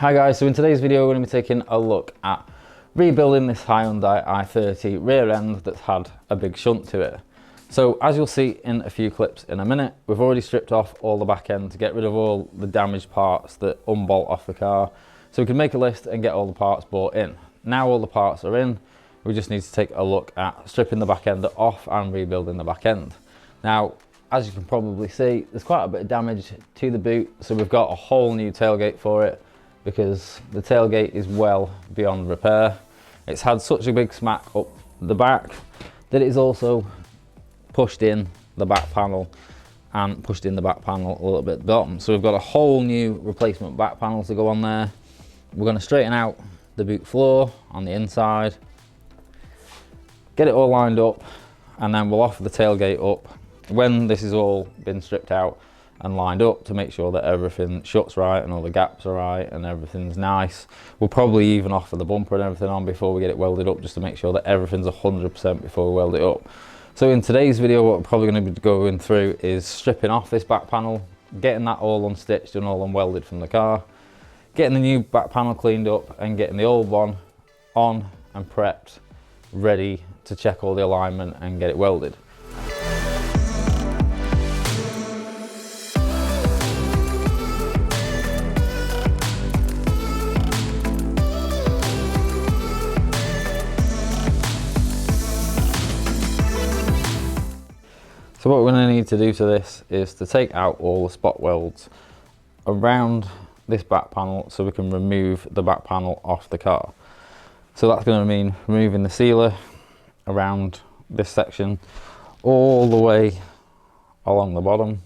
Hi guys, so in today's video we're going to be taking a look at rebuilding this Hyundai i30 rear end that's had a big shunt to it. So as you'll see in a few clips in a minute, we've already stripped off all the back end to get rid of all the damaged parts that unbolt off the car, so we can make a list and get all the parts bought in. Now all the parts are in, we just need to take a look at stripping the back end off and rebuilding the back end. Now, as you can probably see, there's quite a bit of damage to the boot, so we've got a whole new tailgate for it because the tailgate is well beyond repair. It's had such a big smack up the back that it is also pushed in the back panel and pushed in the back panel a little bit at the bottom. So we've got a whole new replacement back panel to go on there. We're going to straighten out the boot floor on the inside, get it all lined up, and then we'll offer the tailgate up when this has all been stripped out and lined up to make sure that everything shuts right and all the gaps are right and everything's nice. We'll probably even offer the bumper and everything on before we get it welded up, just to make sure that everything's 100% before we weld it up. So in today's video, what we're probably going to be going through is stripping off this back panel, getting that all unstitched and all unwelded from the car, getting the new back panel cleaned up and getting the old one on and prepped, ready to check all the alignment and get it welded. So what we're going to need to do to this is to take out all the spot welds around this back panel so we can remove the back panel off the car. So that's going to mean removing the sealer around this section all the way along the bottom,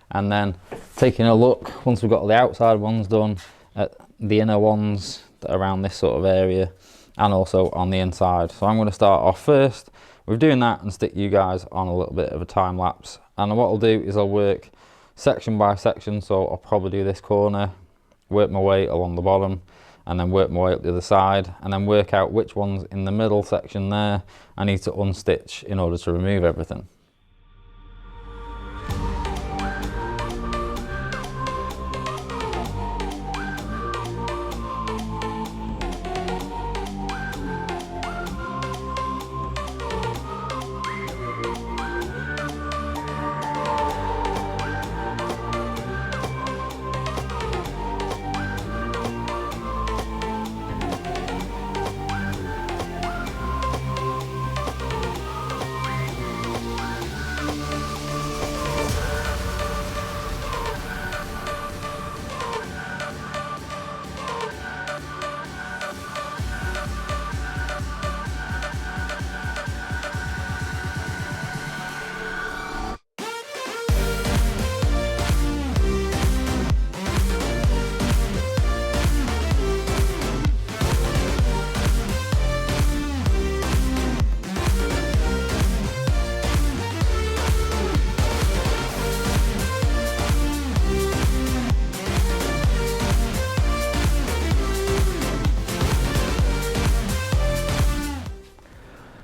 and then taking a look, once we've got the outside ones done, at the inner ones that are around this sort of area and also on the inside. So I'm going to start off first with doing that and stick you guys on a little bit of a time lapse. And what I'll do is I'll work section by section. So I'll probably do this corner, work my way along the bottom, and then work my way up the other side, and then work out which ones in the middle section there I need to unstitch in order to remove everything.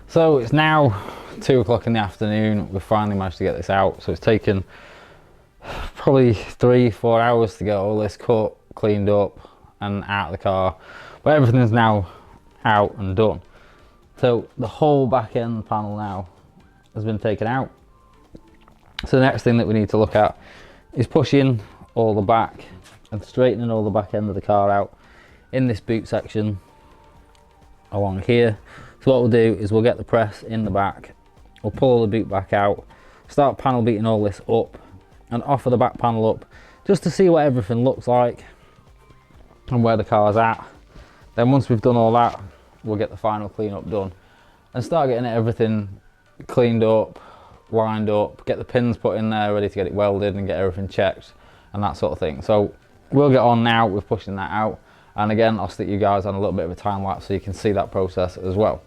So it's now 2 o'clock in the afternoon. We've finally managed to get this out. So it's taken probably 3-4 hours to get all this cut, cleaned up and out of the car. But everything's now out and done. So the whole back end panel now has been taken out. So the next thing that we need to look at is pushing all the back and straightening all the back end of the car out in this boot section along here. So what we'll do is we'll get the press in the back, we'll pull all the boot back out, start panel beating all this up and offer the back panel up just to see what everything looks like and where the car's at. Then once we've done all that, we'll get the final clean up done and start getting everything cleaned up, lined up, get the pins put in there ready to get it welded and get everything checked and that sort of thing. So we'll get on now with pushing that out, and again I'll stick you guys on a little bit of a time lapse so you can see that process as well.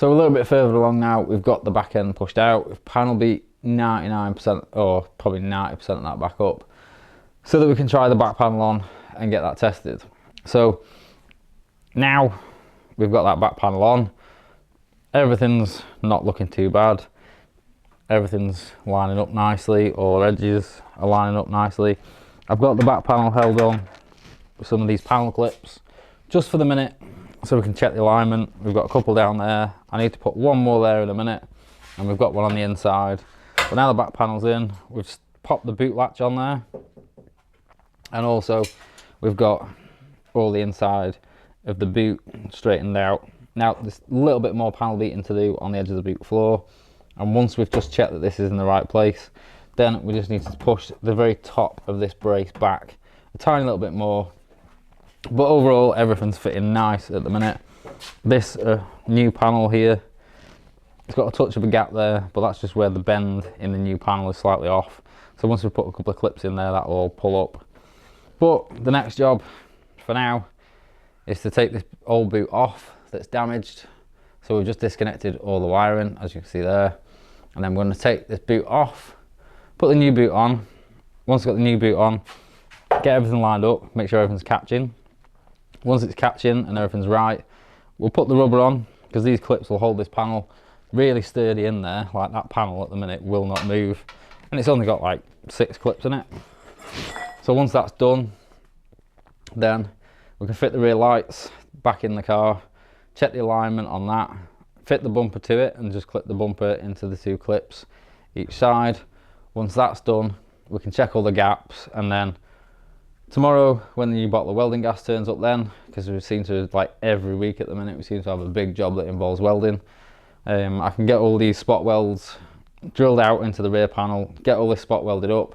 So a little bit further along now, we've got the back end pushed out. We've panel beat 99% or probably 90% of that back up so that we can try the back panel on and get that tested. So now we've got that back panel on. Everything's not looking too bad. Everything's lining up nicely. All edges are lining up nicely. I've got the back panel held on with some of these panel clips just for the minute so we can check the alignment. We've got a couple down there. I need to put one more there in a minute, and we've got one on the inside. But now the back panel's in, we've popped the boot latch on there, and also we've got all the inside of the boot straightened out. Now there's a little bit more panel beating to do on the edge of the boot floor, and once we've just checked that this is in the right place, then we just need to push the very top of this brace back a tiny little bit more. But overall everything's fitting nice at the minute. This new panel here, it's got a touch of a gap there, but that's just where the bend in the new panel is slightly off. So once we put a couple of clips in there, that will all pull up. But the next job for now is to take this old boot off that's damaged. So we've just disconnected all the wiring, as you can see there, and then we're going to take this boot off, put the new boot on. Once we've got the new boot on, get everything lined up, make sure everything's catching. Once it's catching and everything's right, we'll put the rubber on, because these clips will hold this panel really sturdy in there. Like that panel at the minute will not move, and it's only got like 6 clips in it. So once that's done, then we can fit the rear lights back in the car, check the alignment on that, fit the bumper to it, and just clip the bumper into the 2 clips each side. Once that's done, we can check all the gaps, and then tomorrow when the new bottle of welding gas turns up, then, because we seem to, like every week at the minute, we seem to have a big job that involves welding, I can get all these spot welds drilled out into the rear panel, get all this spot welded up,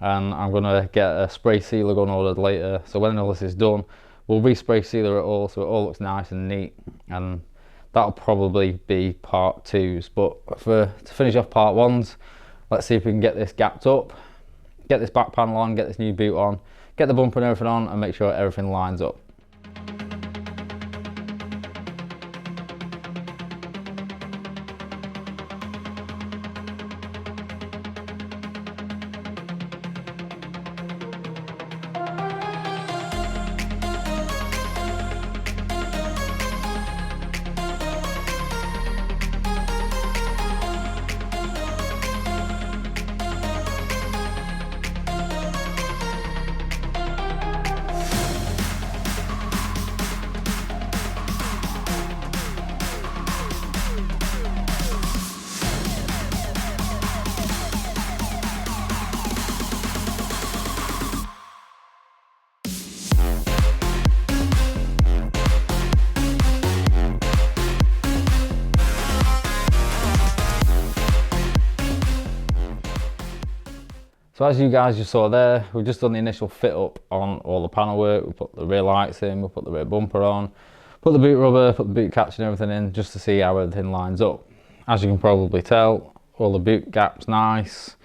and I'm going to get a spray sealer gun ordered later. So when all this is done, we'll respray sealer it all so it all looks nice and neat, and that'll probably be part 2s. But to finish off part 1s, let's see if we can get this gapped up, get this back panel on, get this new boot on, get the bumper and everything on, and make sure everything lines up. So as you guys just saw there, we've just done the initial fit up on all the panel work. We put the rear lights in, we put the rear bumper on, put the boot rubber, put the boot catch and everything in, just to see how everything lines up. As you can probably tell, all the boot gaps nice,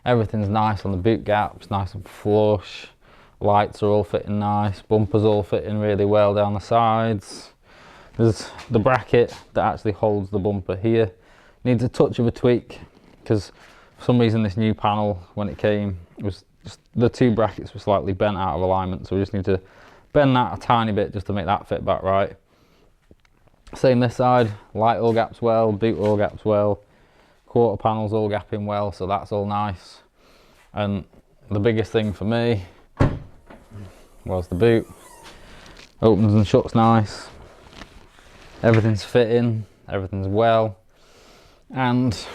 everything's nice on the boot gaps, nice and flush. Lights are all fitting nice, bumpers all fitting really well down the sides. There's the bracket that actually holds the bumper here. Needs a touch of a tweak, because for some reason this new panel, when it came, it was just, the 2 brackets were slightly bent out of alignment, so we just need to bend that a tiny bit just to make that fit back right. Same this side, light all gaps well, boot all gaps well, quarter panels all gapping well, so that's all nice. And the biggest thing for me was the boot. Opens and shuts nice, everything's fitting, everything's well, and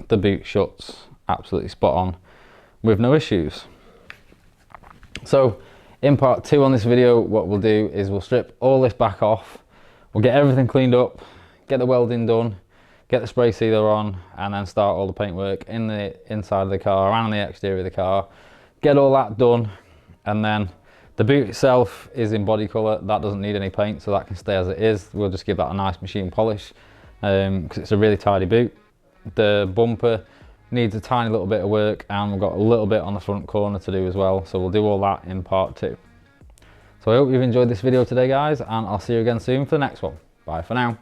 the boot shuts absolutely spot on with no issues. So in part 2 on this video, what we'll do is we'll strip all this back off, we'll get everything cleaned up, get the welding done, get the spray sealer on, and then start all the paintwork in the inside of the car and the exterior of the car, get all that done. And then the boot itself is in body colour, that doesn't need any paint, so that can stay as it is. We'll just give that a nice machine polish, because it's a really tidy boot. The bumper needs a tiny little bit of work, and we've got a little bit on the front corner to do as well, so we'll do all that in part 2. So I hope you've enjoyed this video today, guys, and I'll see you again soon for the next one. Bye for now.